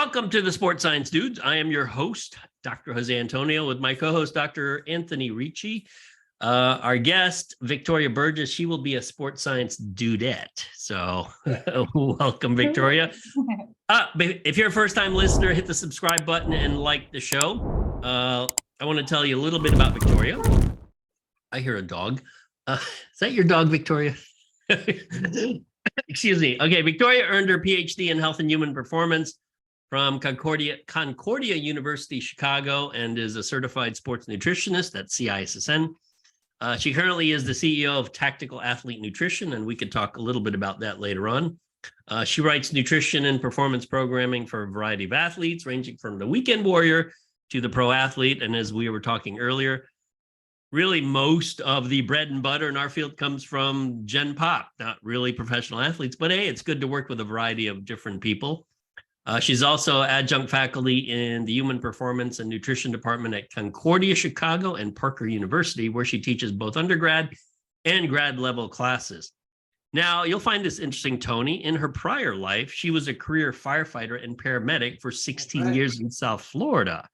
Welcome to the Sports Science Dudes. I am your host, Dr. Jose Antonio, with my co-host, Dr. Anthony Ricci. Our guest, Victoria Burgess, she will be a sports science dudette. So welcome, Victoria. If you're a first-time listener, hit the subscribe button and like the show. I want to tell you a little bit about Victoria. I hear a dog. Is that your dog, Victoria? Excuse me. Okay, Victoria earned her PhD in Health and Human Performance from Concordia University, Chicago, and is a certified sports nutritionist at CISSN. She currently is the CEO of Tactical Athlete Nutrition, and we could talk a little bit about that later on. She writes nutrition and performance programming for a variety of athletes, ranging from the weekend warrior to the pro athlete. And as we were talking earlier, really most of the bread and butter in our field comes from Gen Pop, not really professional athletes, but hey, it's good to work with a variety of different people. She's also adjunct faculty in the Human Performance and Nutrition Department at Concordia, Chicago, and Perko University, where she teaches both undergrad and grad level classes. Now, you'll find this interesting, Tony. In her prior life, she was a career firefighter and paramedic for 16 years in South Florida,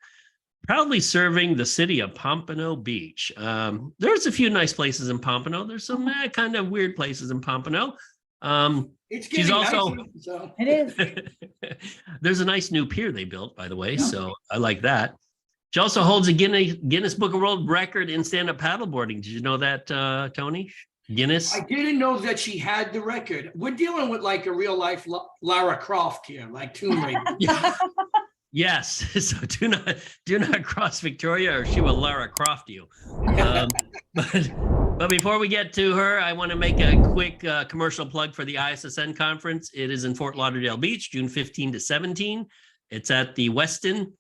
proudly serving the city of Pompano Beach. There's a few nice places in Pompano. There's some kind of weird places in Pompano. She's also nicer, so. It is. There's a nice new pier they built, by the way, so I like that. She also holds a Guinness Book of World Record in stand-up paddleboarding. Did you know that, Tony? Guinness? I didn't know that she had the record. We're dealing with like a real life Lara Croft here, like Tomb Raider. Yes, so do not cross Victoria or she will Lara Croft you. But before we get to her, I want to make a quick commercial plug for the ISSN conference. It is in Fort Lauderdale Beach, June 15 to 17. It's at the Westin.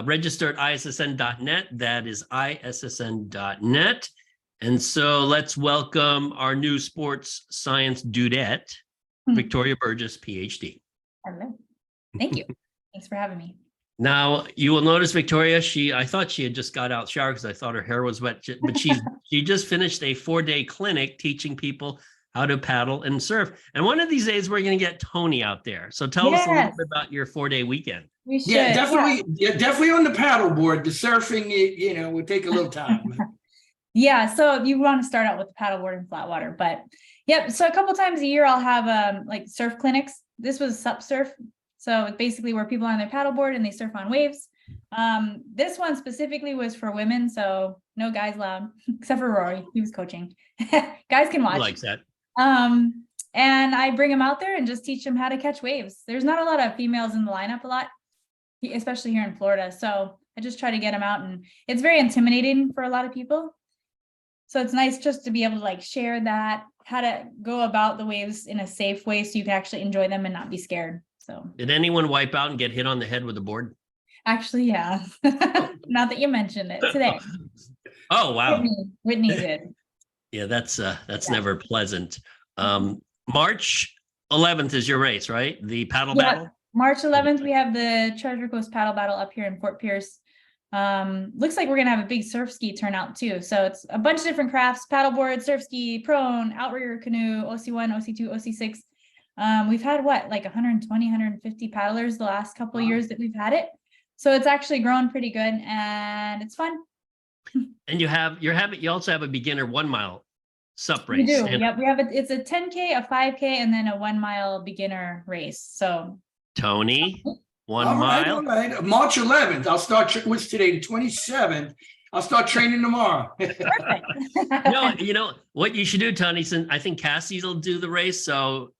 Register at ISSN.net. That is ISSN.net. And so let's welcome our new sports science dudette, Victoria Burgess, PhD. Hello. Thank you. Thanks for having me. Now, you will notice, Victoria, I thought she had just got out shower because I thought her hair was wet, but she just finished a 4-day clinic teaching people how to paddle and surf. And one of these days, we're going to get Tony out there. So tell us a little bit about your 4-day weekend. We should. Yeah, definitely. Yeah, definitely on the paddleboard. The surfing, would take a little time. Yeah, so you want to start out with the paddleboard and flat water, but yep. So a couple times a year, I'll have like surf clinics. This was Sup Surf. So it's basically where people are on their paddleboard and they surf on waves. This one specifically was for women, so no guys allowed, except for Rory. He was coaching. Guys can watch. He likes that. And I bring them out there and just teach them how to catch waves. There's not a lot of females in the lineup especially here in Florida. So I just try to get them out, and it's very intimidating for a lot of people. So it's nice just to be able to like share that, how to go about the waves in a safe way so you can actually enjoy them and not be scared. So did anyone wipe out and get hit on the head with a board? Actually, yeah. Not that you mentioned it today. Oh, wow. Whitney did. Yeah, that's never pleasant. March 11th is your race, right? The paddle battle? March 11th, we have the Treasure Coast paddle battle up here in Fort Pierce. Looks like we're going to have a big surf ski turnout too. So it's a bunch of different crafts: paddleboard, surf ski, prone, outrigger canoe, OC1, OC2, OC6. We've had like 120, 150 paddlers the last couple of years that we've had it. So it's actually grown pretty good and it's fun. And you also have a beginner 1 mile sup race. We do. Yep. We have it's a 10K, a 5K, and then a 1 mile beginner race. So Tony, 1 mile. All right. March 11th. I'll start. What's today? The 27th. I'll start training tomorrow. Perfect. You know what you should do, Tony. Since I think Cassie's will do the race, so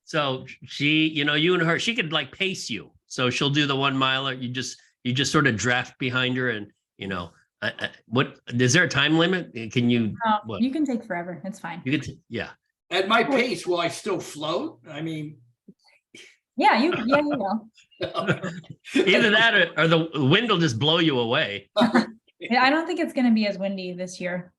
so she, you and her, she could like pace you. So she'll do the 1 miler. You just sort of draft behind her, and what is there a time limit? Can you? You can take forever. It's fine. You could, yeah. At my pace, will I still float? I mean. Yeah, you will. Either that or the wind will just blow you away. I don't think it's going to be as windy this year.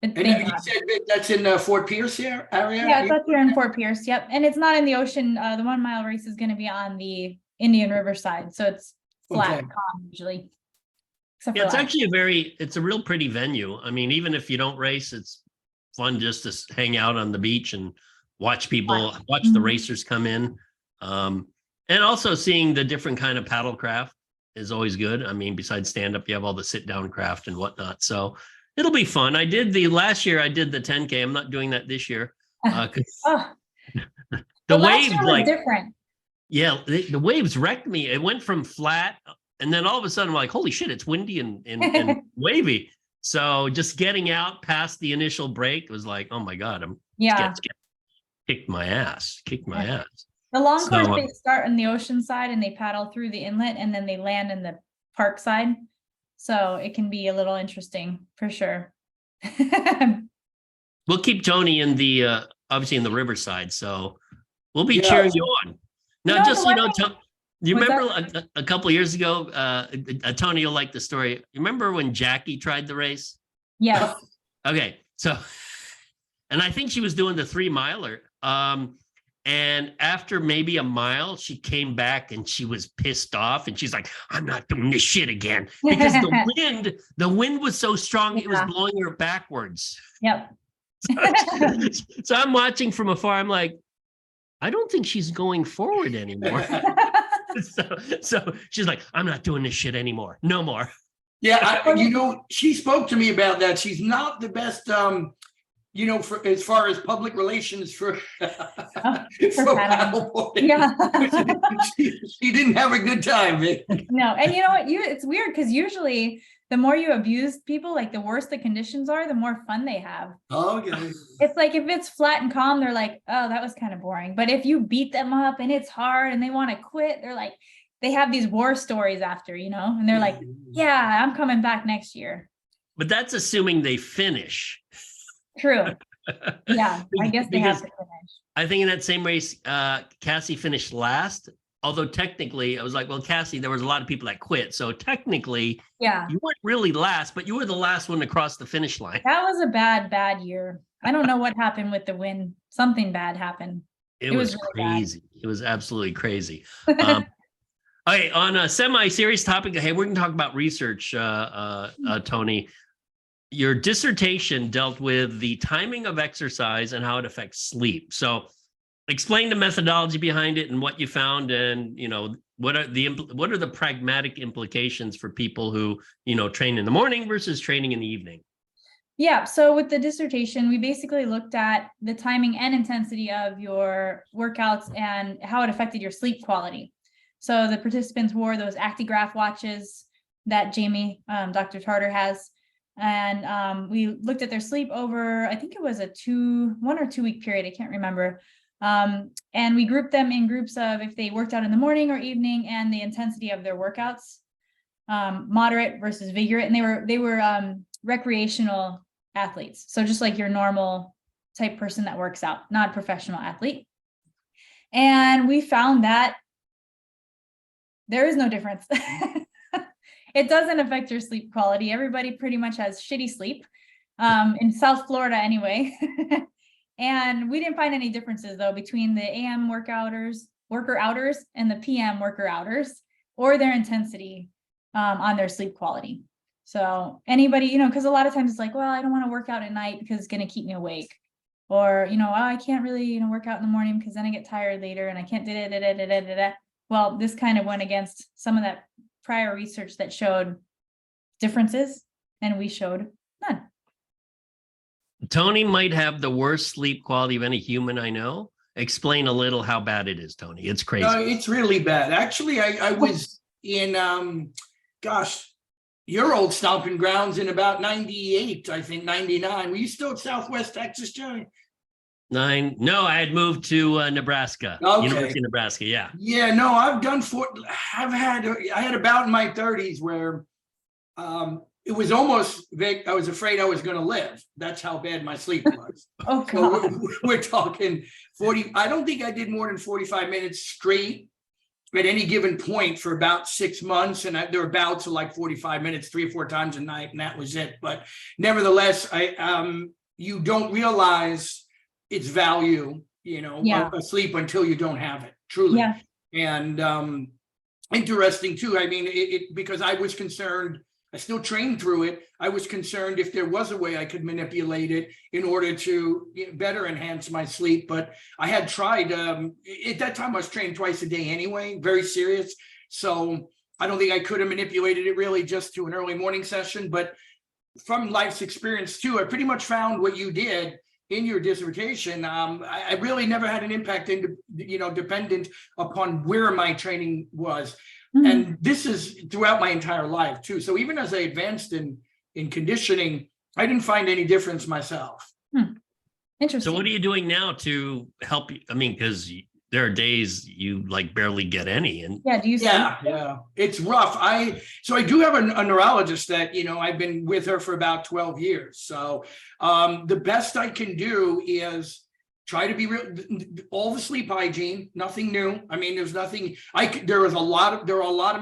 And you said that's in Fort Pierce here area? Yeah, it's up here in Fort Pierce. Yep. And it's not in the ocean. The 1 mile race is going to be on the Indian River side. So it's flat, calm usually. Yeah, it's actually it's a real pretty venue. I mean, even if you don't race, it's fun just to hang out on the beach and watch the racers come in. And also seeing the different kind of paddle craft is always good. I mean, besides stand up, you have all the sit down craft and whatnot. So it'll be fun. Last year I did the 10K. I'm not doing that this year. Oh, The last waves year was different. Yeah, the waves wrecked me. It went from flat, and then all of a sudden, I'm like, holy shit, it's windy and wavy. So just getting out past the initial break was like, oh my God, kicked my ass. The long course, they start on the ocean side and they paddle through the inlet and then they land in the park side. So it can be a little interesting for sure. We'll keep Tony in the obviously in the riverside, so we'll be cheering you on. Now, you remember a couple of years ago, Tony, you'll like the story. You remember when Jackie tried the race? Yes. Okay, so, and I think she was doing the 3-miler. And after maybe a mile, she came back and she was pissed off, and she's like, "I'm not doing this shit again," because the wind was so strong, it was blowing her backwards. Yep. So I'm watching from afar. I'm like, I don't think she's going forward anymore. so she's like, "I'm not doing this shit anymore. No more." Yeah, she spoke to me about that. She's not the best, for as far as public relations for paddleboarding. Yeah. she didn't have a good time. No, and you know what? It's weird because usually the more you abuse people, like the worse the conditions are, the more fun they have. Okay. It's like if it's flat and calm, they're like, "Oh, that was kind of boring." But if you beat them up and it's hard and they want to quit, they're like, they have these war stories after, and they're like, "Yeah, I'm coming back next year." But that's assuming they finish. True. Yeah, I guess they have to finish. I think in that same race, Cassie finished last. Although technically, I was like, well, Cassie, there was a lot of people that quit. So technically, you weren't really last, but you were the last one to cross the finish line. That was a bad year. I don't know what happened with the wind. Something bad happened. It was really crazy. Bad. It was absolutely crazy. Okay, on a semi-serious topic, hey, we're going to talk about research, Tony. Your dissertation dealt with the timing of exercise and how it affects sleep. So explain the methodology behind it and what you found, and what are the pragmatic implications for people who train in the morning versus training in the evening. Yeah, so with the dissertation, we basically looked at the timing and intensity of your workouts and how it affected your sleep quality. So the participants wore those actigraph watches that Jamie, Dr. Tartar, has. And we looked at their sleep over, I think it was 1 or 2 week period. I can't remember. And we grouped them in groups of if they worked out in the morning or evening and the intensity of their workouts, moderate versus vigorous. And they were recreational athletes. So just like your normal type person that works out, not a professional athlete. And we found that there is no difference. It doesn't affect your sleep quality. Everybody pretty much has shitty sleep, in South Florida anyway. And we didn't find any differences though between the AM worker outers and the PM worker outers or their intensity on their sleep quality. So anybody, because a lot of times it's like, well, I don't want to work out at night because it's going to keep me awake. Or, I can't really, work out in the morning because then I get tired later and I can't da. Well, this kind of went against some of that prior research that showed differences, and we showed none. Tony might have the worst sleep quality of any human I know. Explain a little how bad it is, Tony. It's crazy. No, it's really bad. Actually, I was in, your old stomping grounds in about 98, I think 99. Were you still at Southwest Texas, Joey? No, I had moved to Nebraska, University of Nebraska. Yeah. Yeah, no, I had a bout in my 30s where it was almost, I was afraid I was going to live. That's how bad my sleep was. Oh, God. So we're talking 40. I don't think I did more than 45 minutes straight at any given point for about 6 months. And there were bouts of like 45 minutes, 3 or 4 times a night. And that was it. But nevertheless, you don't realize its value, of sleep until you don't have it, truly. Yeah. And interesting too. I mean, because I was concerned I still trained through it. I was concerned if there was a way I could manipulate it in order to better enhance my sleep. But I had tried, at that time I was trained twice a day anyway, very serious. So I don't think I could have manipulated it really just to an early morning session. But from life's experience too, I pretty much found what you did in your dissertation. I really never had an impact into, dependent upon where my training was. And this is throughout my entire life too. So even as I advanced in conditioning, I didn't find any difference myself. Interesting. So what are you doing now to help you? I mean, because there are days you like barely get any. And yeah, do you? Yeah, it's rough. So I do have a neurologist that, I've been with her for about 12 years. So the best I can do is try to be real, all the sleep hygiene, nothing new. I mean, there's nothing, there are a lot of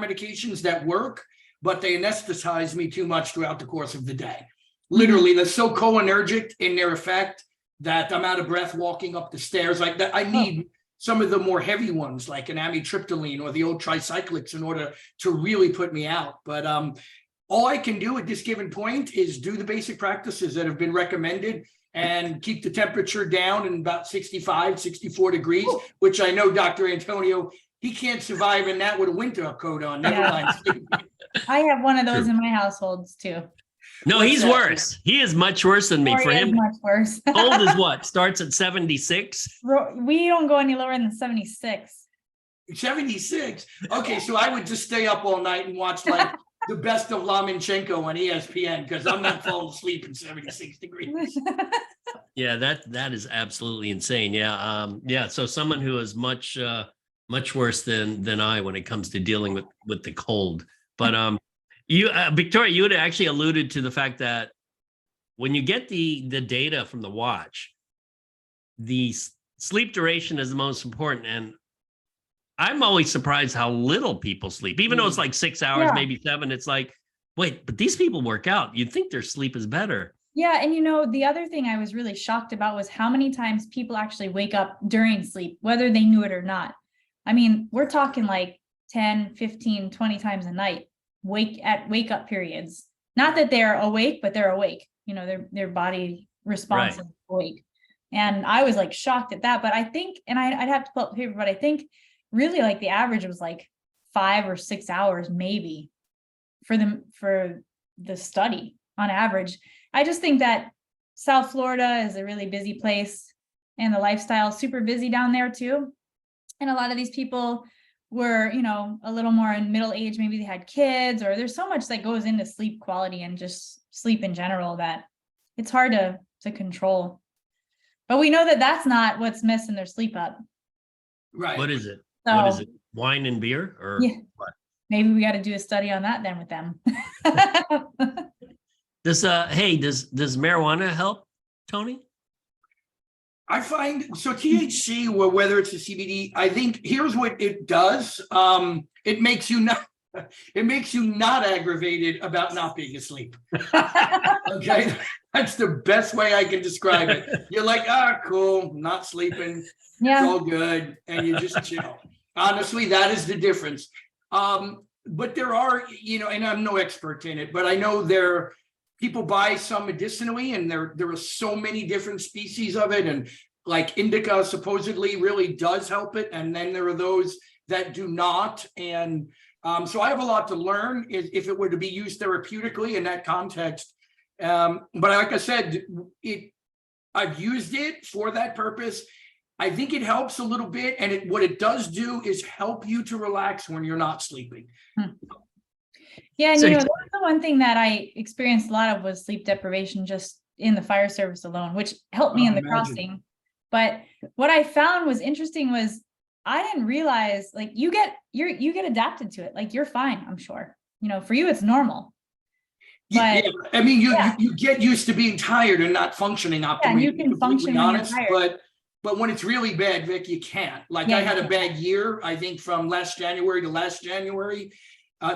medications that work, but they anesthetize me too much throughout the course of the day. Literally, they're so cholinergic in their effect that I'm out of breath walking up the stairs like that. I need some of the more heavy ones like an amitriptyline or the old tricyclics in order to really put me out. But all I can do at this given point is do the basic practices that have been recommended and keep the temperature down in about 65, 64 degrees, which I know Dr. Antonio, he can't survive in that with a winter coat on. Never mind. I have one of those in my households too. no, he's worse. He is much worse than me. For him, much worse. cold is what? Starts at 76? We don't go any lower than 76. 76? Okay, so I would just stay up all night and watch like the best of Lomachenko on ESPN because I'm not falling asleep in 76 degrees. Yeah, that is absolutely insane. Yeah. So someone who is much worse than I when it comes to dealing with the cold. But you, Victoria, you had actually alluded to the fact that when you get the data from the watch, the sleep duration is the most important. And I'm always surprised how little people sleep, even though it's like 6 hours, maybe 7. It's like, wait, but these people work out. You'd think their sleep is better. Yeah. And the other thing I was really shocked about was how many times people actually wake up during sleep, whether they knew it or not. I mean, we're talking like 10, 15, 20 times a night, wake up periods. Not that they're awake, but they're awake. Their body responds awake. And I was like shocked at that. But I think, and I'd have to pull up the paper, but I think really like the average was like 5 or 6 hours maybe for the study on average. I just think that South Florida is a really busy place and the lifestyle is super busy down there too. And a lot of these people were, a little more in middle age, maybe they had kids, or there's so much that goes into sleep quality and just sleep in general that it's hard to control. But we know that that's not what's messing their sleep up. Right. What is it? So, what is it? Wine and beer or what? Maybe we got to do a study on that then with them. Does marijuana help, Tony? I find so THC or whether it's a CBD, I think here's what it does. It makes you not aggravated about not being asleep. Okay. That's the best way I can describe it. You're like, cool, not sleeping. Yeah. It's all good. And you just chill. Honestly, that is the difference. But there are, and I'm no expert in it, but I know people buy some medicinally, and there are so many different species of it. And like indica supposedly really does help it. And then there are those that do not. And so I have a lot to learn if it were to be used therapeutically in that context. But like I said, I've used it for that purpose. I think it helps a little bit. And what it does do is help you to relax when you're not sleeping. Yeah. And that's the one thing that I experienced a lot of was sleep deprivation just in the fire service alone, which helped me in the crossing. But what I found was interesting was I didn't realize like you get adapted to it. Like you're fine, I'm sure. For you, it's normal. But I mean, you get used to being tired and not functioning optimally. Yeah, and you can function when you're tired. But when it's really bad, Vic, you can't. Like I had a bad year, I think from last January to last January.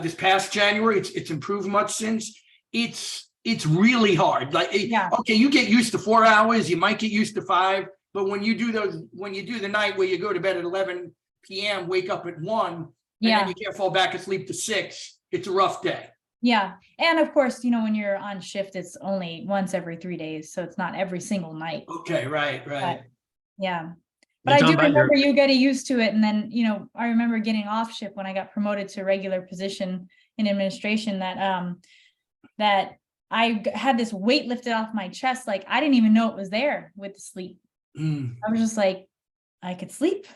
This past January, it's improved much since. It's really hard. Like, okay, you get used to 4 hours, you might get used to 5, but when you do the night where you go to bed at 11 p.m., wake up at 1, and then you can't fall back asleep to 6, it's a rough day. Yeah. And of course, when you're on shift, it's only once every 3 days. So it's not every single night. Okay, right. But yeah. But You're I talking do about your- remember you getting used to it. And then, I remember getting off shift when I got promoted to a regular position in administration that I had this weight lifted off my chest. Like I didn't even know it was there with the sleep. I was just like, I could sleep.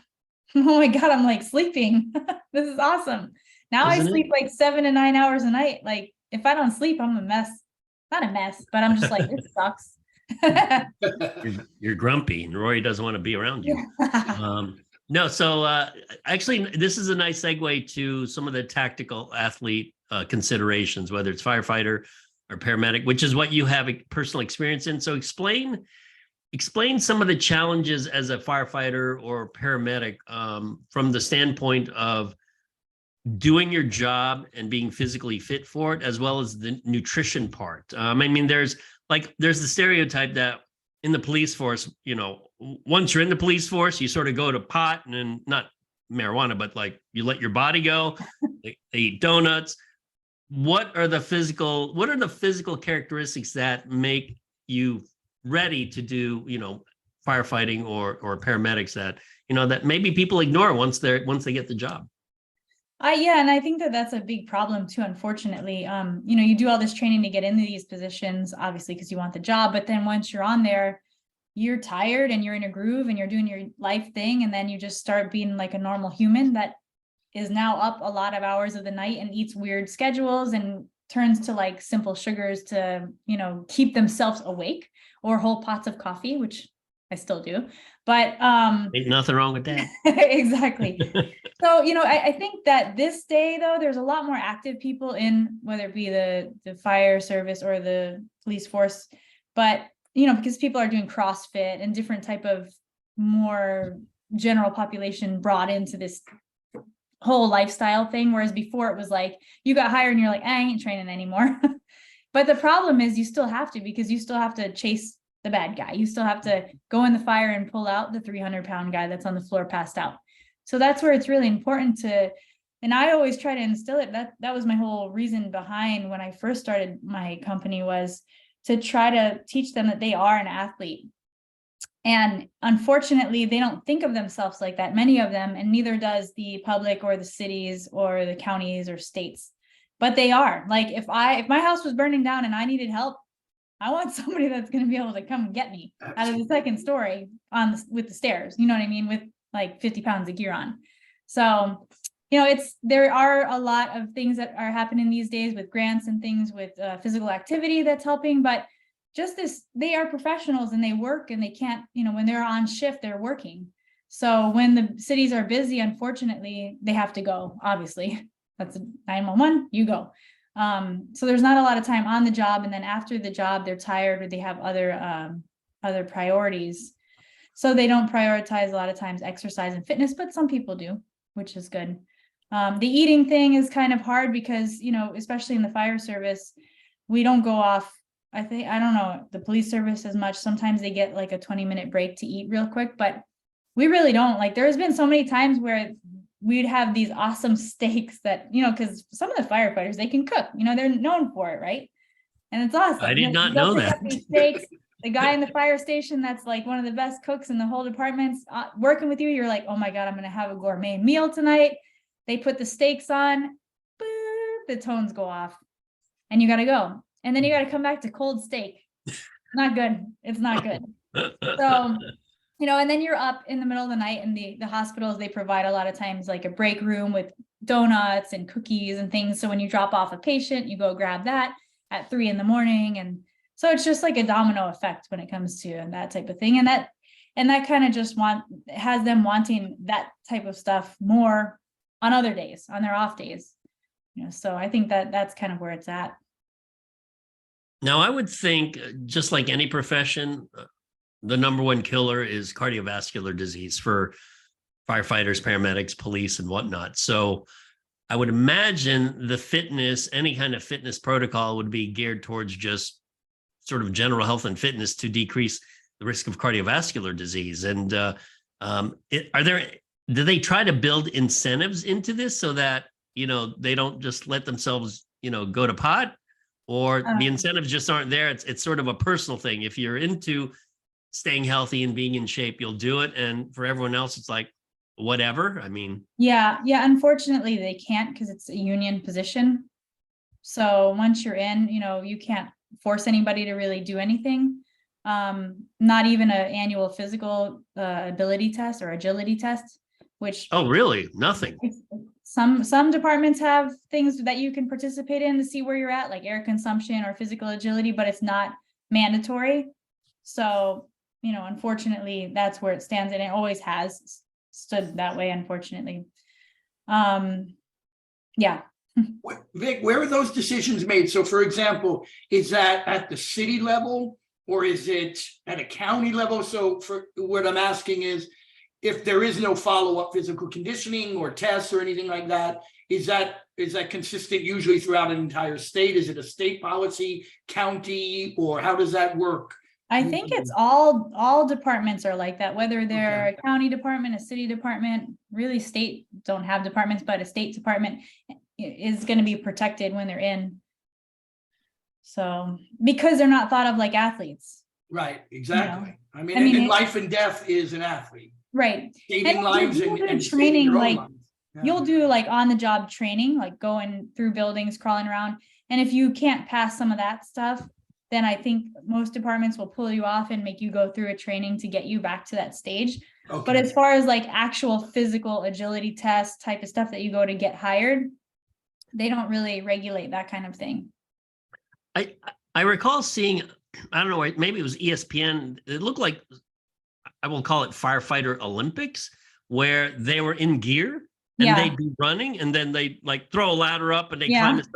Oh my God, I'm like sleeping. This is awesome. Now Isn't I it? sleep like 7 to 9 hours a night. Like if I don't sleep, I'm a mess. Not a mess, but I'm just like, this sucks. You're grumpy and Rory doesn't want to be around you. No, so actually, this is a nice segue to some of the tactical athlete considerations, whether it's firefighter or paramedic, which is what you have a personal experience in. So explain some of the challenges as a firefighter or paramedic from the standpoint of doing your job and being physically fit for it, as well as the nutrition part. I mean, there's the stereotype that in the police force, once you're in the police force, you sort of go to pot and then not marijuana, but like you let your body go, they eat donuts. What are the physical characteristics that make you ready to do, firefighting or paramedics that maybe people ignore once they get the job? Yeah, and I think that's a big problem too, unfortunately. You do all this training to get into these positions, obviously, because you want the job, but then once you're on there, you're tired and you're in a groove and you're doing your life thing, and then you just start being like a normal human that is now up a lot of hours of the night and eats weird schedules and turns to like simple sugars to, keep themselves awake, or whole pots of coffee, which I still do. But Ain't nothing wrong with that. exactly. So, I think that this day, though, there's a lot more active people in, whether it be the fire service or the police force, but, because people are doing CrossFit and different type of more general population brought into this whole lifestyle thing. Whereas before it was like, you got hired and you're like, I ain't training anymore. But the problem is you still have to, because you still have to chase the bad guy. You still have to go in the fire and pull out the 300-pound guy that's on the floor passed out. So that's where it's really important to, and I always try to instill it. That was my whole reason behind when I first started my company, was to try to teach them that they are an athlete. And unfortunately, they don't think of themselves like that, many of them, and neither does the public or the cities or the counties or states. But they are. Like if my house was burning down and I needed help, I want somebody that's going to be able to come get me out of the second story with the stairs, you know what I mean? With like 50 pounds of gear on. So, there are a lot of things that are happening these days with grants and things with physical activity that's helping, but just they are professionals and they work, and they can't, when they're on shift, they're working. So when the cities are busy, unfortunately, they have to go, obviously. That's a 911, you go. So there's not a lot of time on the job. And then after the job, they're tired or they have other priorities. So they don't prioritize a lot of times exercise and fitness, but some people do, which is good. The eating thing is kind of hard because, especially in the fire service, we don't go off. I don't know, the police service as much. Sometimes they get like a 20-minute break to eat real quick, but we really don't. Like there's been so many times where we'd have these awesome steaks that, because some of the firefighters, they can cook, they're known for it, right? And it's awesome. I did not know that. Steaks, the guy in the fire station that's like one of the best cooks in the whole department's working with you. You're like, oh my God, I'm going to have a gourmet meal tonight. They put the steaks on, boop, the tones go off, and you got to go. And then you got to come back to cold steak. Not good. It's not good. So, and then you're up in the middle of the night, and the hospitals, they provide a lot of times like a break room with donuts and cookies and things. So when you drop off a patient, you go grab that at 3 a.m. And so it's just like a domino effect when it comes to that type of thing. And that kind of just has them wanting that type of stuff more on other days, on their off days. So I think that's kind of where it's at. Now, I would think, just like any profession, the number one killer is cardiovascular disease for firefighters, paramedics, police, and whatnot. So I would imagine the fitness, any kind of fitness protocol would be geared towards just sort of general health and fitness to decrease the risk of cardiovascular disease. And do they try to build incentives into this so that, they don't just let themselves, go to pot, or the Um, incentives just aren't there. It's sort of a personal thing. If you're into staying healthy and being in shape, you'll do it. And for everyone else, it's like, whatever. I mean, Yeah, unfortunately they can't because it's a union position. So once you're in, you can't force anybody to really do anything. Not even an annual physical ability test or agility test, which oh, really? Nothing. some departments have things that you can participate in to see where you're at, like air consumption or physical agility, but it's not mandatory. So, unfortunately, that's where it stands, and it always has stood that way, unfortunately. Yeah. Vic, where are those decisions made? So for example, is that at the city level or is it at a county level? So for what I'm asking is, if there is no follow-up physical conditioning or tests or anything like that, is that consistent usually throughout an entire state? Is it a state policy, county, or how does that work? I think it's all departments are like that, whether they're a county department, a city department, really state don't have departments, but a state department is going to be protected when they're in. So, because they're not thought of like athletes. Right, exactly. I I mean, mean, life and death is an athlete. Right. Saving And lives you'll do and training, saving your own like, lives. Yeah. You'll do like on the job training, like going through buildings, crawling around. And if you can't pass some of that stuff, then I think most departments will pull you off and make you go through a training to get you back to that stage. Okay. But as far as like actual physical agility test type of stuff that you go to get hired, they don't really regulate that kind of thing. I recall seeing, I don't know, maybe it was ESPN. It looked like, I will call it firefighter Olympics, where they were in gear and Yeah. they'd be running and then they like throw a ladder up and they Yeah. climb a ladder.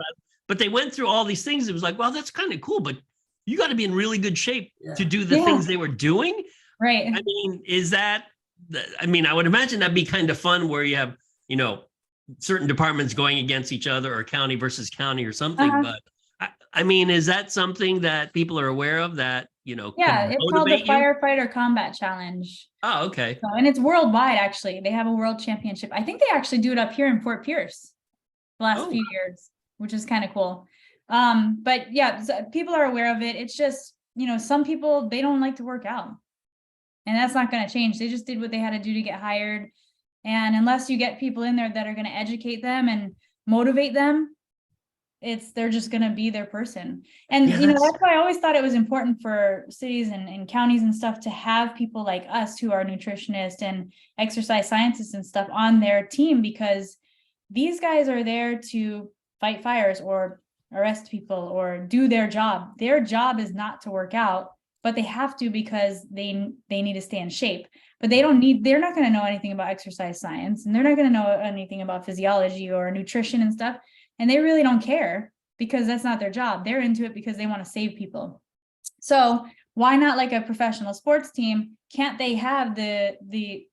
But they went through all these things. It was like, well, that's kind of cool, but you got to be in really good shape to do the Yeah. things they were doing. Right. I mean, I would imagine that'd be kind of fun where you have, certain departments going against each other or county versus county or something. But I mean, is that something that people are aware of that, Yeah, can it's called the motivate you? Firefighter Combat Challenge. Oh, okay. So, and it's worldwide, actually. They have a world championship. I think they actually do it up here in Fort Pierce the last few years, which is kind of cool. But yeah, people are aware of it. It's just, some people, they don't like to work out. And that's not going to change. They just did what they had to do to get hired. And unless you get people in there that are going to educate them and motivate them, they're just going to be their person. And, that's why I always thought it was important for cities and counties and stuff to have people like us who are nutritionists and exercise scientists and stuff on their team, because these guys are there to fight fires or arrest people or do their job. Their job is not to work out, but they have to because they need to stay in shape. But they're not going to know anything about exercise science, and they're not going to know anything about physiology or nutrition and stuff. And they really don't care because that's not their job. They're into it because they want to save people. So why not like a professional sports team? Can't they have the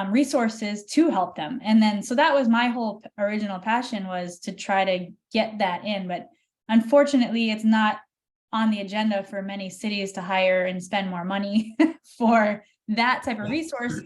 resources to help them? And then, so that was my whole original passion, was to try to get that in. But unfortunately, it's not on the agenda for many cities to hire and spend more money for that type of resource,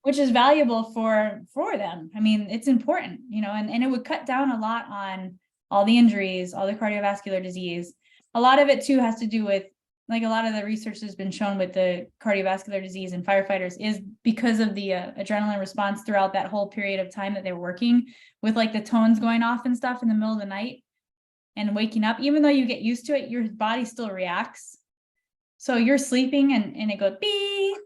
which is valuable for them. I mean, it's important, and it would cut down a lot on all the injuries, all the cardiovascular disease. A lot of it too has to do with, like, a lot of the research has been shown with the cardiovascular disease in firefighters is because of the adrenaline response throughout that whole period of time that they're working with, like the tones going off and stuff in the middle of the night and waking up. Even though you get used to it, your body still reacts. So you're sleeping and it goes beep.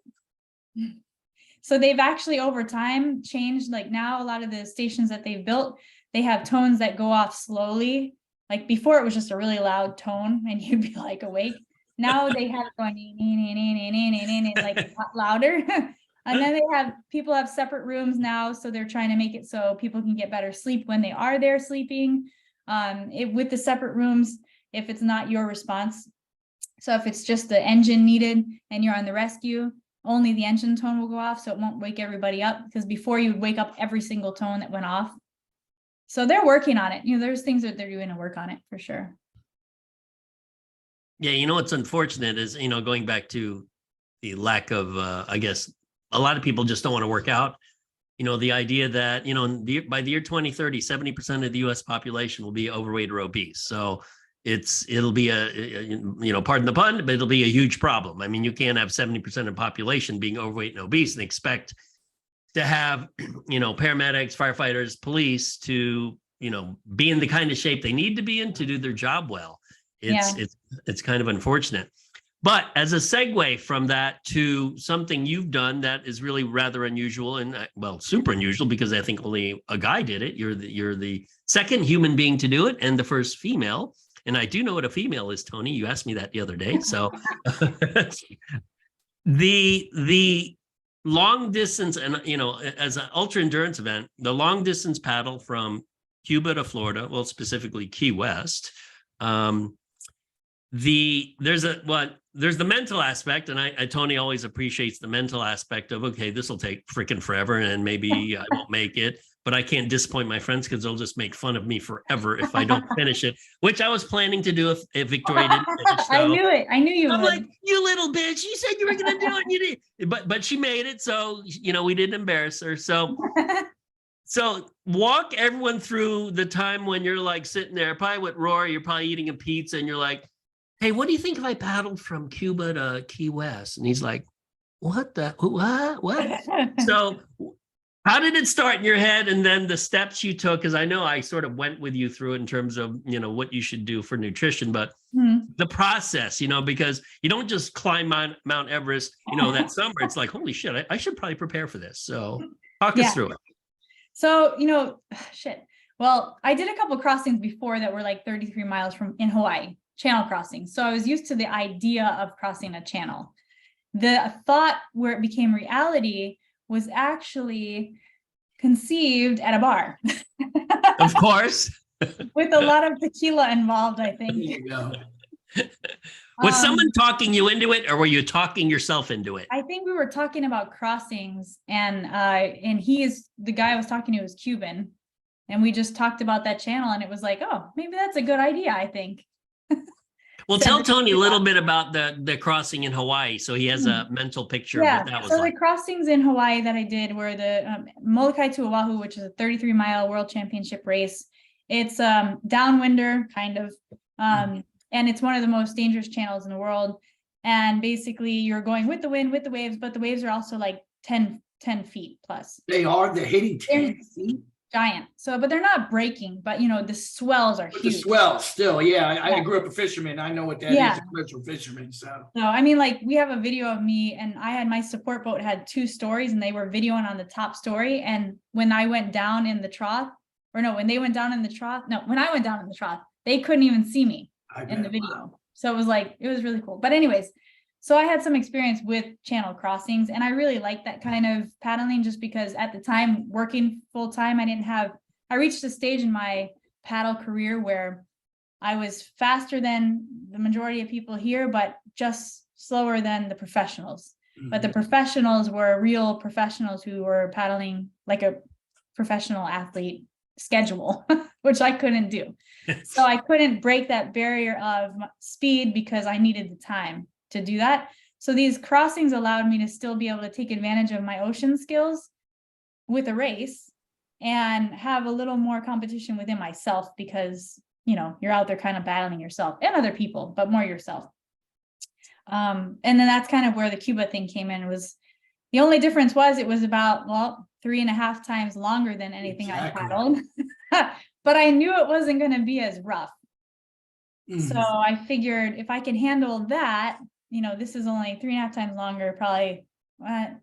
So they've actually over time changed, like now a lot of the stations that they've built, they have tones that go off slowly. Like before it was just a really loud tone and you'd be like awake. Now they have it going like a lot louder. And then people have separate rooms now. So they're trying to make it so people can get better sleep when they are there sleeping. With the separate rooms, if it's not your response. So if it's just the engine needed and you're on the rescue, only the engine tone will go off, so it won't wake everybody up, because before you would wake up every single tone that went off. So they're working on it. There's things that they're doing to work on it for sure. Yeah, what's unfortunate is, going back to the lack of, I guess, a lot of people just don't want to work out. the idea that, by the year 2030, 70% of the US population will be overweight or obese. So it'll be pardon the pun, but it'll be a huge problem. I mean, you can't have 70% of the population being overweight and obese and expect to have, paramedics, firefighters, police to, be in the kind of shape they need to be in to do their job well. It's kind of unfortunate. But as a segue from that to something you've done that is really rather unusual and super unusual, because I think only a guy did it. You're the second human being to do it and the first female. And I do know what a female is, Tony. You asked me that the other day. So the long distance and, as an ultra endurance event, the long distance paddle from Cuba to Florida, well, specifically Key West, there's the mental aspect, and I Tony always appreciates the mental aspect of, okay, this will take freaking forever and maybe I won't make it, but I can't disappoint my friends because they'll just make fun of me forever if I don't finish it, which I was planning to do if Victoria didn't finish. So I knew it. I knew you I'm would. like, you little bitch, you said you were going to do it. And you did. But she made it. So, we didn't embarrass her. So walk everyone through the time when you're like sitting there, probably with Rory, you're probably eating a pizza and you're like, hey, what do you think if I paddled from Cuba to Key West? And he's like, what? So how did it start in your head? And then the steps you took, because I know I sort of went with you through it in terms of, what you should do for nutrition, but the process, because you don't just climb Mount Everest, that summer. It's like, holy shit, I should probably prepare for this. So talk us through it. So, well, I did a couple of crossings before that were like 33 miles in Hawaii. Channel crossing. So I was used to the idea of crossing a channel. The thought where it became reality was actually conceived at a bar. Of course. With a lot of tequila involved, I think. There you go. Was someone talking you into it, or were you talking yourself into it? I think we were talking about crossings, and the guy I was talking to was Cuban, and we just talked about that channel, and it was like, oh, maybe that's a good idea, I think. Well, tell Tony a little bit about the crossing in Hawaii, so he has a mental picture of what that was like. The crossings in Hawaii that I did were the Molokai to Oahu, which is a 33-mile world championship race. It's downwinder, kind of, and it's one of the most dangerous channels in the world. And basically, you're going with the wind, with the waves, but the waves are also like 10 feet plus. They're hitting 10 feet. Giant. So, but they're not breaking, but the swells are But huge. the swells still, I grew up a fisherman. I know what that is, a commercial fisherman. So I mean, like, we have a video of me, and I had my support boat had 2 stories, and they were videoing on the top story. And when I went down in the trough, when I went down in the trough, they couldn't even see me in the video. Wow. So it was really cool. But anyways, so I had some experience with channel crossings, and I really liked that kind of paddling just because at the time, working full time, I reached a stage in my paddle career where I was faster than the majority of people here, but just slower than the professionals. Mm-hmm. But the professionals were real professionals who were paddling like a professional athlete schedule, which I couldn't do. So I couldn't break that barrier of speed because I needed the time to do that. So these crossings allowed me to still be able to take advantage of my ocean skills with a race and have a little more competition within myself because, you're out there kind of battling yourself and other people, but more yourself. And then that's kind of where the Cuba thing came in. The only difference was it was about, 3.5 times longer than anything I paddled, but I knew it wasn't going to be as rough. Mm-hmm. So I figured if I can handle that, this is only 3.5 times longer, probably.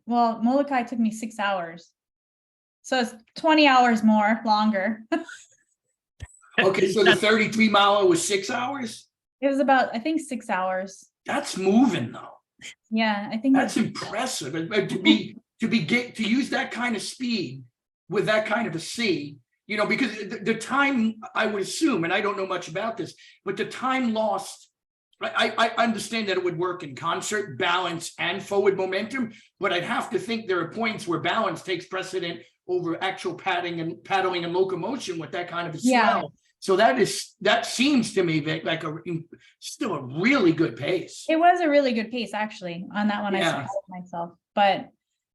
Molokai took me 6 hours. So it's 20 hours longer. Okay, so the 33-mile was 6 hours? It was about, I think, 6 hours. That's moving though. Yeah, I think that's impressive. To use that kind of speed with that kind of a sea, because the time, I would assume, and I don't know much about this, but the time lost, I understand that it would work in concert, balance and forward momentum, but I'd have to think there are points where balance takes precedent over actual paddling and locomotion with that kind of a swell. Yeah. So that seems to me like still a really good pace. It was a really good pace, actually, on that one. Yeah. I surprised myself, but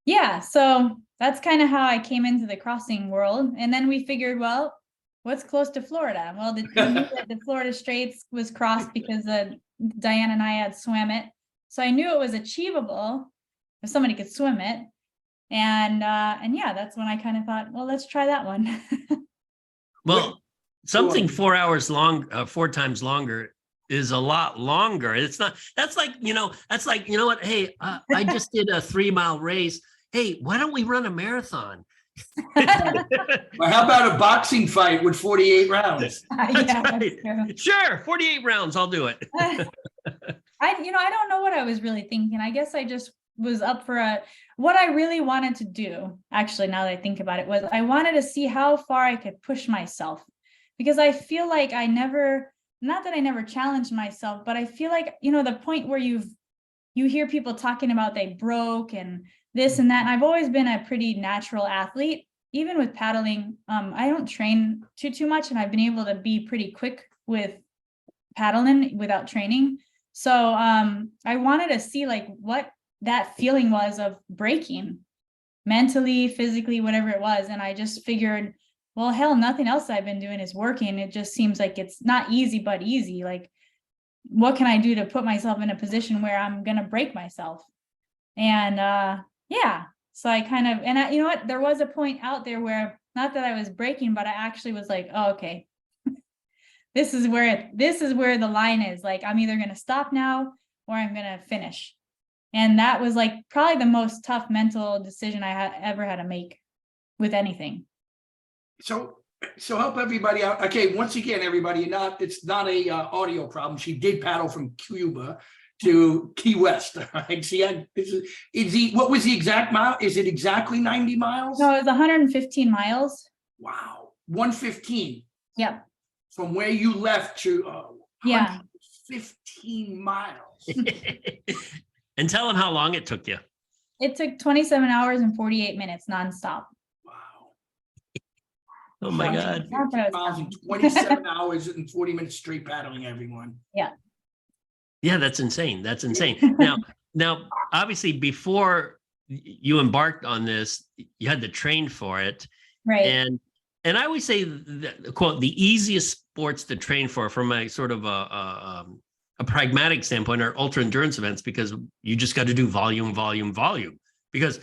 yeah. So that's kind of how I came into the crossing world. And then we figured, well, what's close to Florida? Well, we knew that the Florida Straits was crossed because Diane and I had swam it. So I knew it was achievable if somebody could swim it. And yeah, that's when I kind of thought, well, let's try that one. Well, something 4 hours long, 4 times longer is a lot longer. It's not, that's like, that's like, you know what? Hey, I just did a 3-mile race. Hey, why don't we run a marathon? Well, how about a boxing fight with 48 rounds? Yeah, right. Sure, 48 rounds, I'll do it. I don't know what I was really thinking. I guess I just was up for what I really wanted to do. Actually, now that I think about it, was I wanted to see how far I could push myself, because I feel like not that I never challenged myself, but I feel like, the point where you hear people talking about they broke and this and that. And I've always been a pretty natural athlete, even with paddling. I don't train too much, and I've been able to be pretty quick with paddling without training. So I wanted to see like what that feeling was of breaking mentally, physically, whatever it was. And I just figured, well, hell, nothing else I've been doing is working. It just seems like it's not easy, but easy. Like, what can I do to put myself in a position where I'm going to break myself? And yeah, so I kind of, and you know what, there was a point out there where, not that I was breaking, but I actually was like, oh, okay, this is where the line is. Like, I'm either going to stop now or I'm going to finish. And that was like probably the most tough mental decision I ever had to make with anything. So help everybody out. Okay, once again, everybody, it's not a audio problem. She did paddle from Cuba to Key West. Right? What was the exact mile? Is it exactly 90 miles? No, it was 115 miles. Wow, 115. Yep. From where you left to 115 miles. And tell them how long it took you. It took 27 hours and 48 minutes nonstop. Wow. Oh my God. 27 hours and 40 minutes straight paddling, everyone. Yeah. Yeah, that's insane. That's insane. Now, obviously, before you embarked on this, you had to train for it. Right. And I always say, quote, the easiest sports to train for, from a sort of a pragmatic standpoint, are ultra endurance events, because you just got to do volume. Because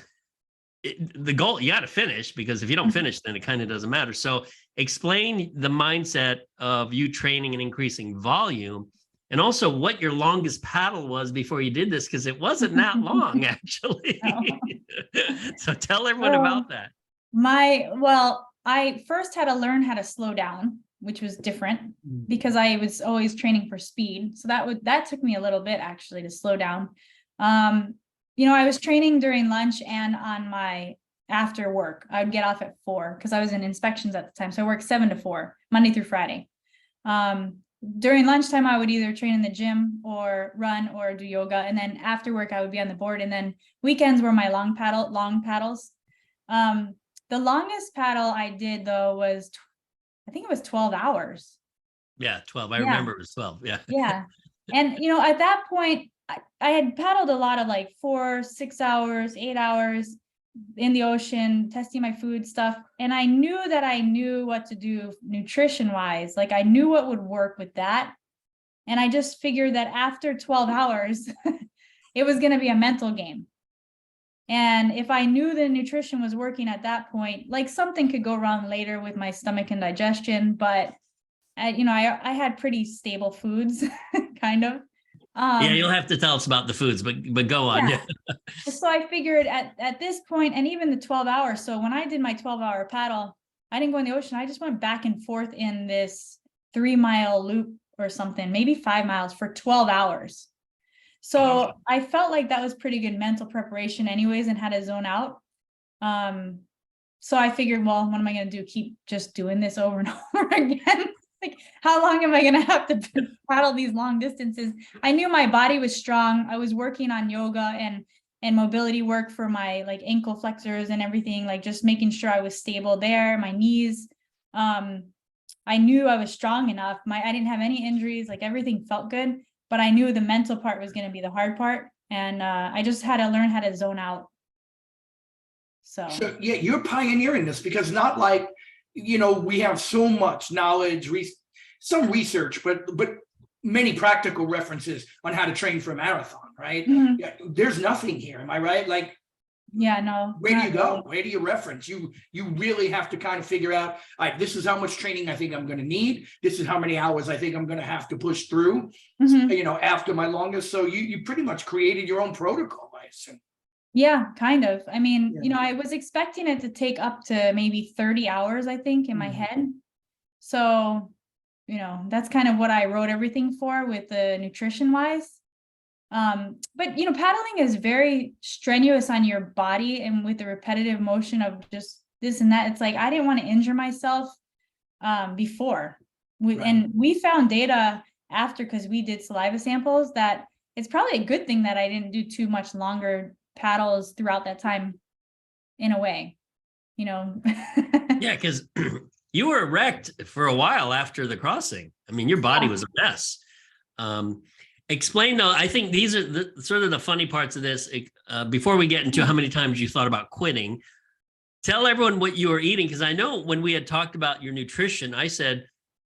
the goal, you got to finish, because if you don't finish, then it kind of doesn't matter. So explain the mindset of you training and increasing volume, and also what your longest paddle was before you did this, because it wasn't that long, actually. So tell everyone about that. I first had to learn how to slow down, which was different because I was always training for speed. So that took me a little bit actually to slow down. I was training during lunch and on my after work. I would get off at 4 because I was in inspections at the time. So I worked 7 to 4, Monday through Friday. During lunchtime, I would either train in the gym or run or do yoga. And then after work, I would be on the board. And then weekends were my long paddles. The longest paddle I did though was, I think it was 12 hours. Yeah, 12. I remember it was 12. Yeah. Yeah. And, at that point, I had paddled a lot of like 4, 6 hours, 8 hours in the ocean, testing my food stuff. And I knew that I knew what to do nutrition wise. Like I knew what would work with that. And I just figured that after 12 hours, it was going to be a mental game. And if I knew the nutrition was working at that point, like something could go wrong later with my stomach and digestion, but I had pretty stable foods, kind of. Yeah, you'll have to tell us about the foods, but go on. Yeah. So I figured at this point, and even the 12 hours. So when I did my 12-hour paddle, I didn't go in the ocean. I just went back and forth in this 3-mile loop or something, maybe 5 miles for 12 hours. So I felt like that was pretty good mental preparation anyways, and had to zone out. So I figured, well, what am I going to do? Keep just doing this over and over again? Like, how long am I going to have to paddle these long distances? I knew my body was strong. I was working on yoga and mobility work for my like ankle flexors and everything, like just making sure I was stable there, my knees. I knew I was strong enough. I didn't have any injuries, like everything felt good, but I knew the mental part was going to be the hard part. And I just had to learn how to zone out. So yeah, you're pioneering this, because not like, we have so much knowledge, some research, but many practical references on how to train for a marathon, right? Mhm. Yeah, there's nothing here. Am I right? Like, yeah, no. where do not you go? really. Where do you reference? You really have to kind of figure out, all right, this is how much training I think I'm going to need. This is how many hours I think I'm going to have to push through, Mhm. after my longest. So you pretty much created your own protocol, I assume. Yeah, kind of. I mean, Yeah. I was expecting it to take up to maybe 30 hours, I think, in my Mhm. head. So, that's kind of what I wrote everything for with the nutrition wise. But paddling is very strenuous on your body, and with the repetitive motion of just this and that, it's like I didn't want to injure myself before. Right. And we found data after, because we did saliva samples, that it's probably a good thing that I didn't do too much longer paddles throughout that time, in a way, Yeah, because you were wrecked for a while after the crossing. I mean, your body was a mess. Explain though, I think these are sort of the funny parts of this. Before we get into how many times you thought about quitting, tell everyone what you were eating, because I know when we had talked about your nutrition, I said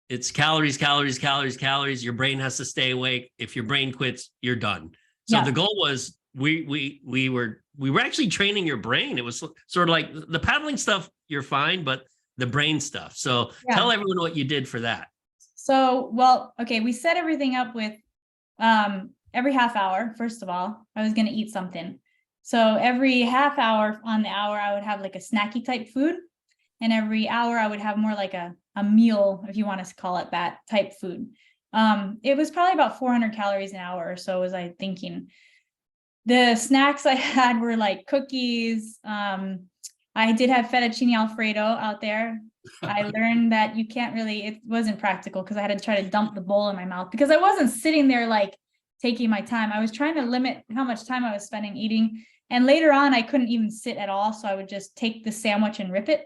it's calories, calories, calories, calories. Your brain has to stay awake. If your brain quits, you're done. So Yeah. the goal was we were actually training your brain. It was sort of like the paddling stuff, you're fine, but the brain stuff. So tell everyone what you did for that. So, well, okay, we set everything up with every half hour. First of all, I was going to eat something. So every half hour on the hour, I would have like a snacky type food. And every hour I would have more like a meal, if you want to call it that, type food. It was probably about 400 calories an hour or so, was I thinking. The snacks I had were like cookies. I did have fettuccine Alfredo out there. I learned that you can't really, it wasn't practical because I had to try to dump the bowl in my mouth, because I wasn't sitting there like taking my time. I was trying to limit how much time I was spending eating. And later on, I couldn't even sit at all. So I would just take the sandwich and rip it.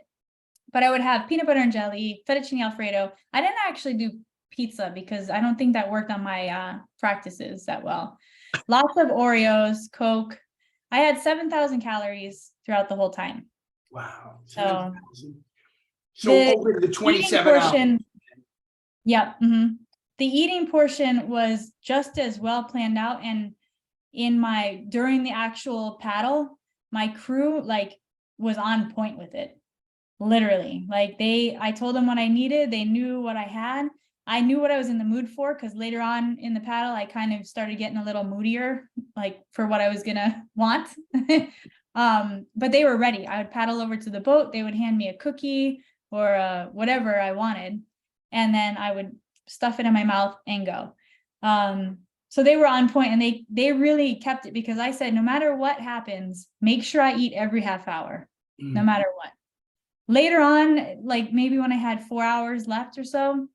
But I would have peanut butter and jelly, fettuccine Alfredo. I didn't actually do pizza because I don't think that worked on my practices that well. Lots of Oreos, Coke. I had 7,000 calories throughout the whole time. Wow. So 7,000. So the over the eating 27 hours. portion, yeah. The eating portion was just as well planned out. And during the actual paddle, my crew was on point with it. Literally, I told them what I needed. They knew what I had. I knew what I was in the mood for, because later on in the paddle, I kind of started getting a little moodier, for what I was gonna want. But they were ready. I would paddle over to the boat. They would hand me a cookie or whatever I wanted, and then I would stuff it in my mouth and go. So they were on point, and they really kept it, because I said, no matter what happens, make sure I eat every half hour, no matter what. Later on, maybe when I had 4 hours left or so,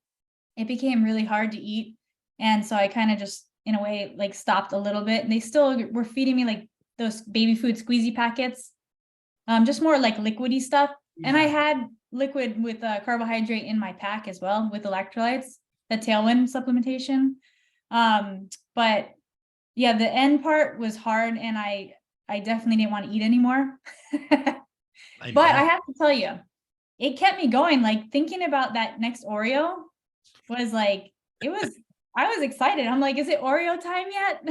it became really hard to eat. And so I kind of just, in a way, stopped a little bit. And they still were feeding me those baby food squeezy packets, just more liquidy stuff. Yeah. And I had liquid with carbohydrate in my pack as well, with electrolytes, the Tailwind supplementation. But yeah, the end part was hard, and I definitely didn't want to eat anymore. But I have to tell you, it kept me going. Thinking about that next Oreo was I was excited. I'm like, is it Oreo time yet?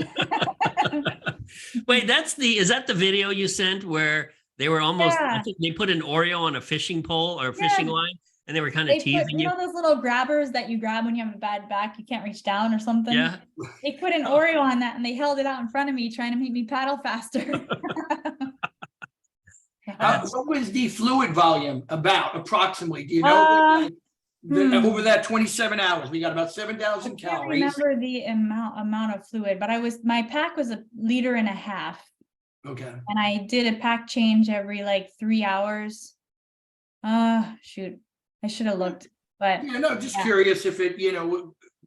Wait, is that the video you sent where they were almost, I think they put an Oreo on a fishing pole or a fishing line, and they were kind of teasing you? Those little grabbers that you grab when you have a bad back, you can't reach down or something. Yeah. They put an Oreo on that, and they held it out in front of me, trying to make me paddle faster. What was the fluid volume about approximately? Do you know? Over that 27 hours, we got about 7,000 calories. I remember the amount of fluid, but my pack was 1.5 liters. Okay. And I did a pack change every 3 hours. Shoot, I should have looked, but just curious if it,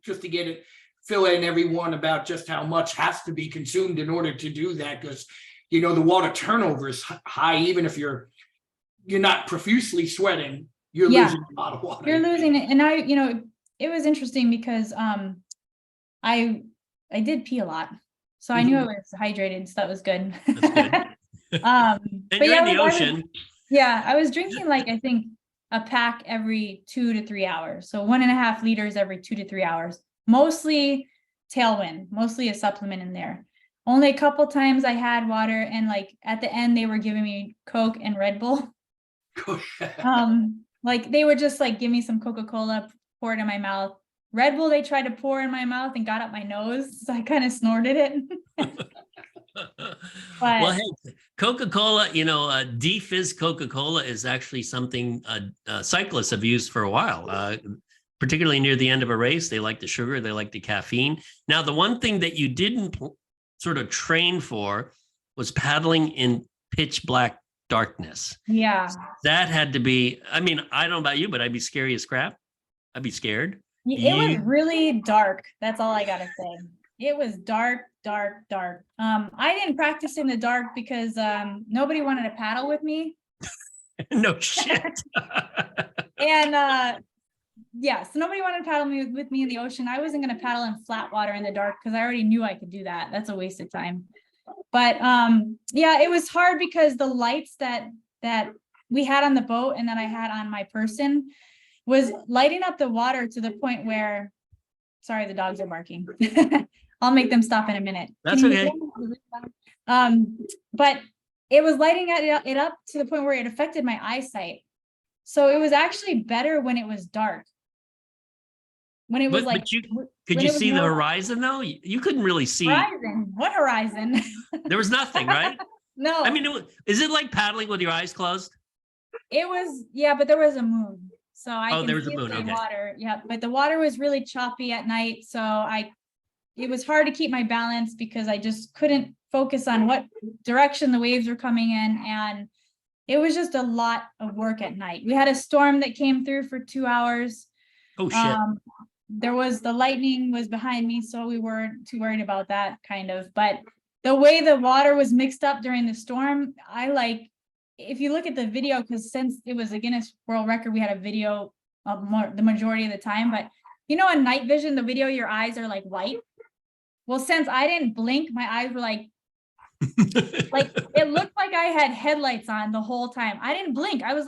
just to get it, fill in everyone about just how much has to be consumed in order to do that, because the water turnover is high. Even if you're not profusely sweating, you're losing a lot of water. You're losing it. And it was interesting because I did pee a lot, so I knew I was hydrated, so that was good. That's good. And but you're yeah, in the I was- ocean. yeah, I was drinking like, I think a pack every 2 to 3 hours. So 1.5 liters every 2 to 3 hours, mostly Tailwind, mostly a supplement in there. Only a couple times I had water, and like at the end they were giving me Coke and Red Bull. Like they would just like give me some Coca-Cola, pour it in my mouth. Red Bull they tried to pour in my mouth and got up my nose, so I kind of snorted it. Well, hey, Coca-Cola, defizz Coca-Cola is actually something cyclists have used for a while, particularly near the end of a race. They like the sugar, they like the caffeine. Now, the one thing that you didn't sort of train for was paddling in pitch black darkness. Yeah. That had to be, I mean, I don't know about you, but I'd be scary as crap. I'd be scared. It was really dark. That's all I gotta say. It was dark, dark, dark. I didn't practice in the dark because nobody wanted to paddle with me. No shit. And yeah, so nobody wanted to paddle with me in the ocean. I wasn't gonna paddle in flat water in the dark because I already knew I could do that. That's a waste of time. But yeah, it was hard because the lights that we had on the boat and that I had on my person was lighting up the water to the point where, sorry, the dogs are barking. I'll make them stop in a minute. That's okay. But it was lighting it up to the point where it affected my eyesight. So it was actually better when it was dark. When it was could you see the horizon though? You couldn't really see. Horizon? What horizon? There was nothing, right? No. I mean, is it like paddling with your eyes closed? It was, yeah, but there was a moon. So there was a moon. Okay. Water. Yeah, but the water was really choppy at night. So it was hard to keep my balance because I just couldn't focus on what direction the waves were coming in. And it was just a lot of work at night. We had a storm that came through for 2 hours. Oh shit. The lightning was behind me, so we weren't too worried about that kind of, but the way the water was mixed up during the storm, if you look at the video, because since it was a Guinness World Record, we had a video the majority of the time, but in night vision, the video, your eyes are like white. Well, since I didn't blink, my eyes were like it looked like I had headlights on the whole time. I didn't blink. I was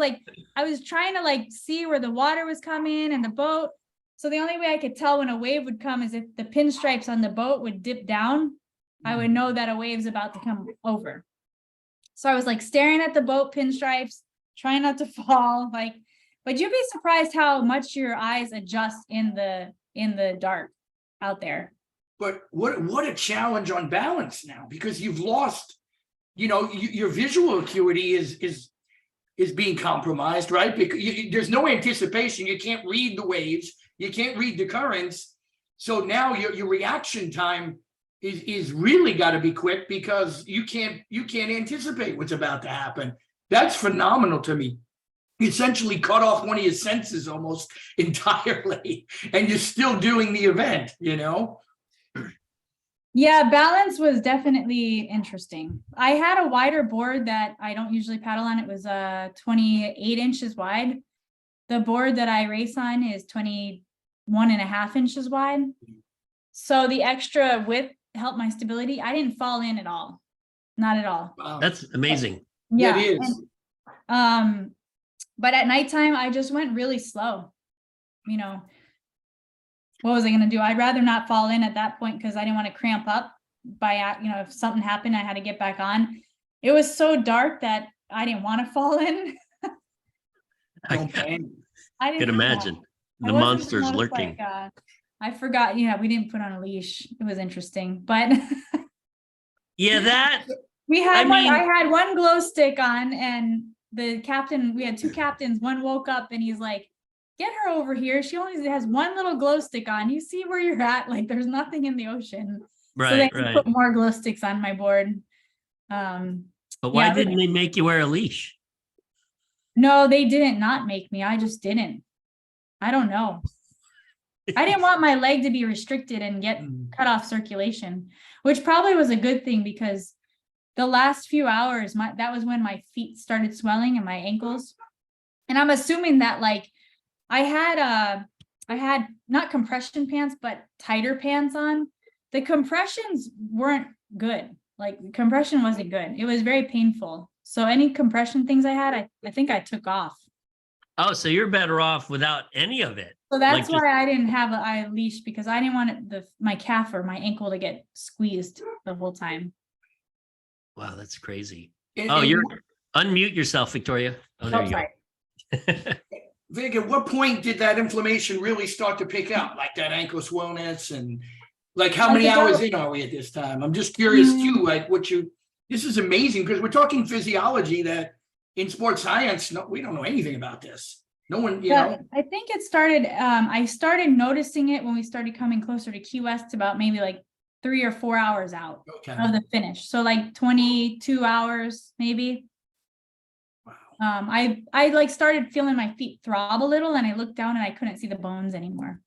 trying to see where the water was coming and the boat. So the only way I could tell when a wave would come is if the pinstripes on the boat would dip down, I would know that a wave's about to come over. So I was staring at the boat pinstripes, trying not to fall, but you'd be surprised how much your eyes adjust in the dark out there. But what a challenge on balance now, because you've lost, your visual acuity is being compromised, right? Because there's no anticipation. You can't read the waves. You can't read the currents. So now your reaction time is really got to be quick because you can't anticipate what's about to happen. That's phenomenal to me. You essentially cut off one of your senses almost entirely, and you're still doing the event, Yeah, balance was definitely interesting. I had a wider board that I don't usually paddle on. It was 28 inches wide. The board that I race on is 21.5 inches wide. So the extra width helped my stability. I didn't fall in at all. Not at all. Wow. That's amazing. Yeah, it is. And, but at nighttime, I just went really slow. What was I going to do? I'd rather not fall in at that point because I didn't want to cramp up by, if something happened, I had to get back on. It was so dark that I didn't want to fall in. I could imagine the monsters lurking. I forgot, we didn't put on a leash. It was interesting, but yeah, I had one glow stick on, and the captain, we had 2 captains. One woke up and he's like, "Get her over here. She only has one little glow stick on. You see where you're at? There's nothing in the ocean." Right, so they right. put more glow sticks on my board. But why didn't they make you wear a leash? No, they didn't not make me. I just didn't. I don't know. I didn't want my leg to be restricted and get cut off circulation, which probably was a good thing because the last few hours, that was when my feet started swelling and my ankles. And I'm assuming that I had not compression pants, but tighter pants on. The compressions weren't good. Like compression wasn't good. It was very painful. So any compression things I had, I think I took off. Oh, so you're better off without any of it. So that's Like why I didn't have an eye leash, because I didn't want my calf or my ankle to get squeezed the whole time. Wow, that's crazy. And- Oh, and you're unmute yourself, Victoria. Oh, there Oh, you sorry. go. Vic, at what point did that inflammation really start to pick up, like that ankle swollenness, and like how many hours in are we at this time? I'm just curious too, like this is amazing, because we're talking physiology that in sports science, no, we don't know anything about this. No one, you know. I think it started, I started noticing it when we started coming closer to Key West, about maybe like 3 or 4 hours out Okay. of the finish. So like 22 hours, maybe. Wow. I like started feeling my feet throb a little, and I looked down and I couldn't see the bones anymore.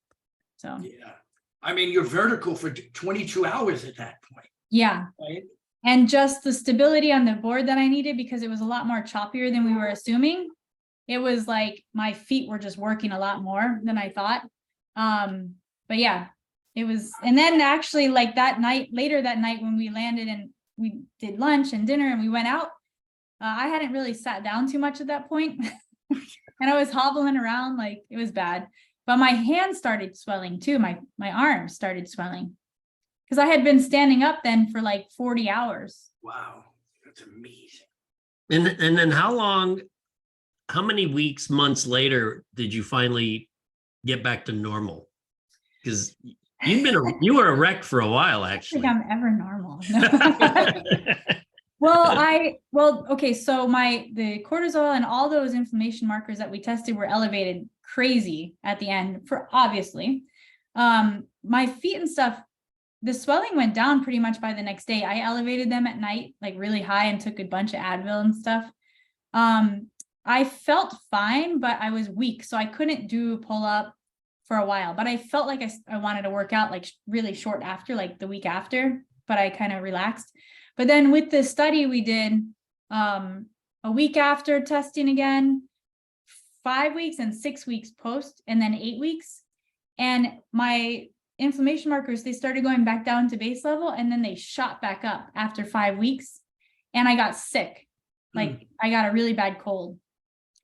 So Yeah. I mean, you're vertical for 22 hours at that point, yeah. right? And just the stability on the board that I needed, because it was a lot more choppier than we were assuming. It was like my feet were just working a lot more than I thought. But yeah, it was. And then actually, like that night, later that night when we landed and we did lunch and dinner and we went out, I hadn't really sat down too much at that point. And I was hobbling around, like it was bad. But my hands started swelling too. My arms started swelling, because I had been standing up then for like 40 hours. Wow. That's amazing. And then how many weeks, months later did you finally get back to normal? Because you were a wreck for a while, I actually. don't think I'm ever normal. Well, okay, so the cortisol and all those inflammation markers that we tested were elevated crazy at the end, for obviously. My feet and stuff, the swelling went down pretty much by the next day. I elevated them at night, like really high, and took a bunch of Advil and stuff. I felt fine, but I was weak, so I couldn't do pull up for a while. But I felt like I wanted to work out like really short after, like the week after, but I kind of relaxed. But then with the study we did, a week after testing again, 5 weeks and 6 weeks post, and then 8 weeks. And my inflammation markers, they started going back down to base level, and then they shot back up after 5 weeks. And I got sick. Like I got a really bad cold.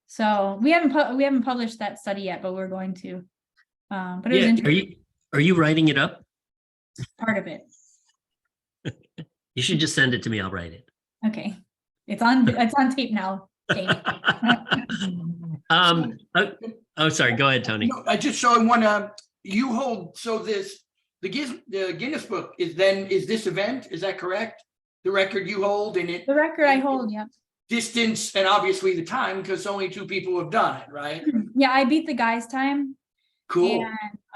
So we haven't published that study yet, but we're going to. But it was interesting. Are you writing it up? Part of it. You should just send it to me. I'll write it. Okay. It's on tape now. Dave. Sorry. Go ahead, Tony. No, I just saw one. You hold, so the Guinness Book is this event, is that correct? The record you hold, and The record I hold, yeah. distance and obviously the time, because only 2 people have done it, right? Yeah, I beat the guy's time. Cool.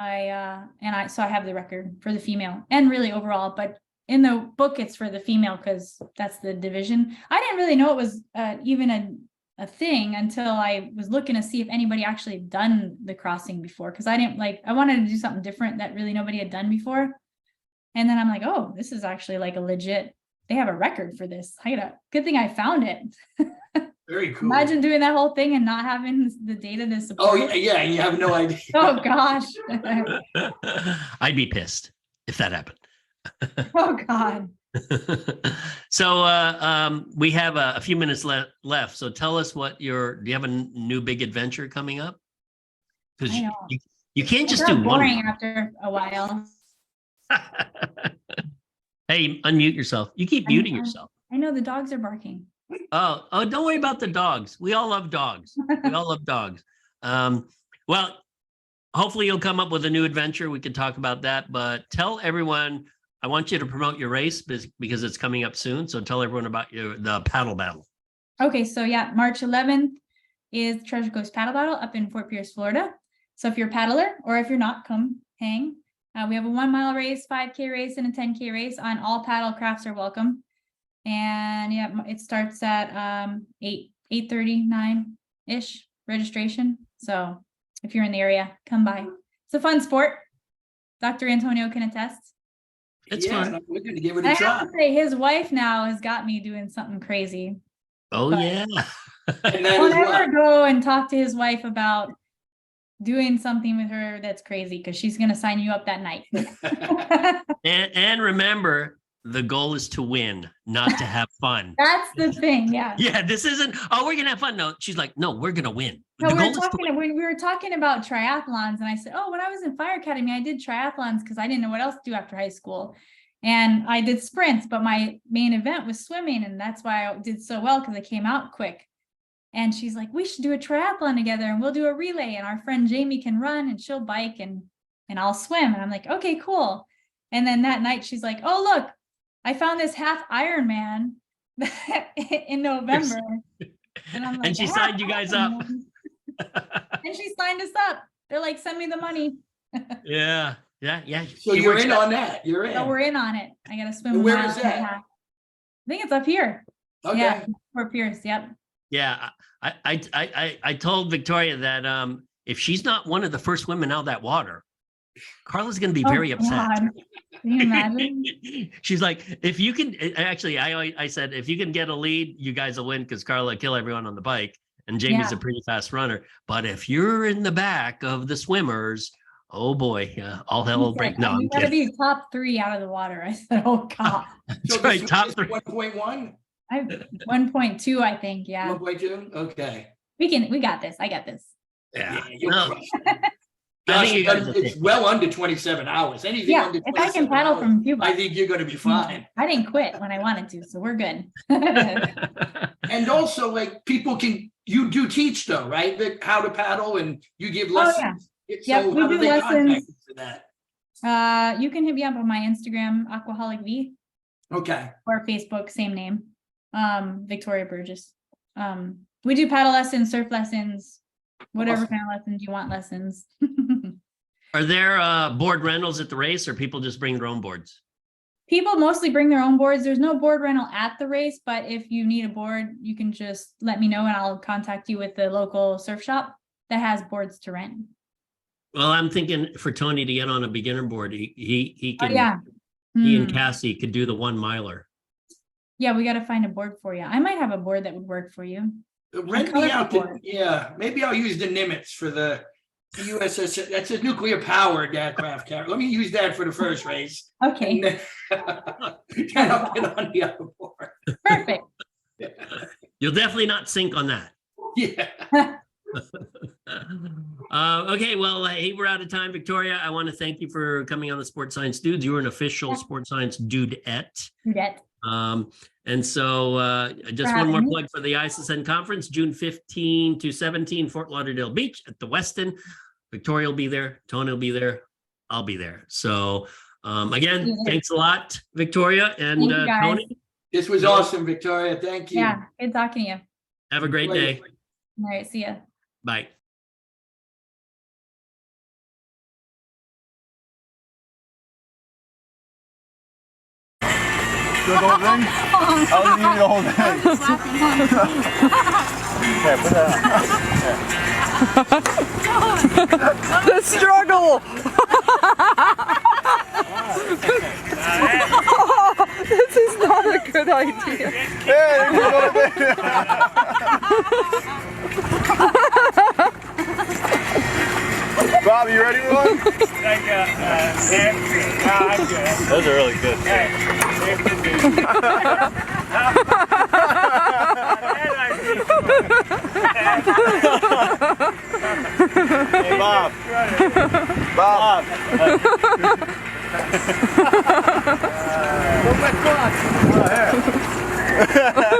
And so I have the record for the female and really overall, but in the book it's for the female because that's the division. I didn't really know it was even a thing until I was looking to see if anybody actually had done the crossing before, because I wanted to do something different that really nobody had done before. And then I'm like, oh, this is actually like a legit, they have a record for this. Good thing I found it. Very cool. Imagine doing that whole thing and not having the data to support. Oh yeah, you have no idea. Oh gosh. I'd be pissed if that happened. Oh God. So we have a few minutes left. So tell us do you have a new big adventure coming up? Because you can't just do one. Boring after a while. Hey, unmute yourself. You keep muting yourself. I know the dogs are barking. Oh, don't worry about the dogs. We all love dogs. We all love dogs. Well, hopefully you'll come up with a new adventure. We can talk about that, but tell everyone, I want you to promote your race because it's coming up soon. So tell everyone about the paddle battle. Okay, so yeah, March 11th is Treasure Coast Paddle Battle up in Fort Pierce, Florida. So if you're a paddler or if you're not, come hang. We have a 1 mile race, 5K race, and a 10K race. On all paddle crafts are welcome. And yeah, it starts at 8:39-ish registration. So if you're in the area, come by. It's a fun sport. Dr. Antonio can attest. It's fun. We're going to give it I a try. have to say, his wife now has got me doing something crazy. Oh, But- yeah. And that Don't is ever what? go and talk to his wife about doing something with her that's crazy, because she's going to sign you up that night. And remember, the goal is to win, not to have fun. That's the thing. Yeah. Yeah, this isn't, oh, we're gonna have fun. No, she's like, no, we're gonna win. No, The we were goal is to talking, win. when we were talking about triathlons, and I said, oh, when I was in fire academy, I did triathlons because I didn't know what else to do after high school. And I did sprints, but my main event was swimming. And that's why I did so well, because I came out quick. And she's like, we should do a triathlon together and we'll do a relay. And our friend Jamie can run and she'll bike and I'll swim. And I'm like, okay, cool. And then that night she's like, oh, look, I found this half-ironman in November. And I'm like, And she signed you guys up. And she signed us up. They're like, send me the money. Yeah. So you're in on that. You're in. So we're in on it. I gotta swim. And where a mile is and a that? half. I think it's up here. Okay. Yeah, Fort Pierce. Yep. Yeah. I told Victoria that if she's not one of the first women out of that water, Karla's going to be very upset. God. Can you imagine? She's like, if you can, actually, I said, if you can get a lead, you guys will win because Karla kill everyone on the bike. And Jamie's Yeah. a pretty fast runner. But if you're in the back of the swimmers, oh boy, all hell will break. No, you I'm gotta kidding. be top 3 out of the water. I said, oh God. That's right, top 3. 1.1, I 1.2, I think. Yeah. 1.2. Okay. We got this. I got this. Yeah. you'll No, crush I Gosh, think you guys will it's take- well under 27 hours. Anything Yeah. under If I can 27 paddle hours, from Cuba, I think you're going to be fine. I didn't quit when I wanted to, so we're good. And also, like, you do teach though, right? How to paddle, and you give Oh, yeah. lessons. Yep, So we how do do they contact lessons. you for that? You can hit me up on my Instagram, Aquaholic V, Okay. or Facebook, same name. Victoria Burgess. We do paddle lessons, surf lessons, whatever Awesome. kind of lessons you want lessons. Are there board rentals at the race, or people just bring their own boards? People mostly bring their own boards. There's no board rental at the race, but if you need a board, you can just let me know and I'll contact you with the local surf shop that has boards to rent. Well, I'm thinking for Tony to get on a beginner board, he Oh, can. yeah. He and Hmm. Cassie could do the 1 miler. Yeah, we got to find a board for you. I might have a board that would work for you. Rent me colorful out. board. Yeah, maybe I'll use the Nimitz for the USS. That's a nuclear powered aircraft carrier. Let me use that for the first race. Okay, And then, then I'll get on the other board. perfect. You'll definitely not sink on that. Yeah. Okay, well, hey, we're out of time, Victoria. I want to thank you for coming on the Sports Science Dudes. You were an official Yeah. Sports Science Dudette. Do that. And so just For one more having me. plug for the ISSN conference, June 15 to 17, Fort Lauderdale Beach at the Westin. Victoria will be there. Tony will be there. I'll be there. So again, Yeah. thanks a lot, Victoria and Thank you, guys. Tony. This was awesome, Victoria. Thank you. Yeah, good talking to you. Have a great day. All right, see ya. Bye. Do the whole thing? I'll give you the whole thing. Okay, put that on. The struggle! This is not a good idea. Hey, do the whole thing. Bob, you ready for one? Those are really good. Hey, Bob. Bob. Oh, here.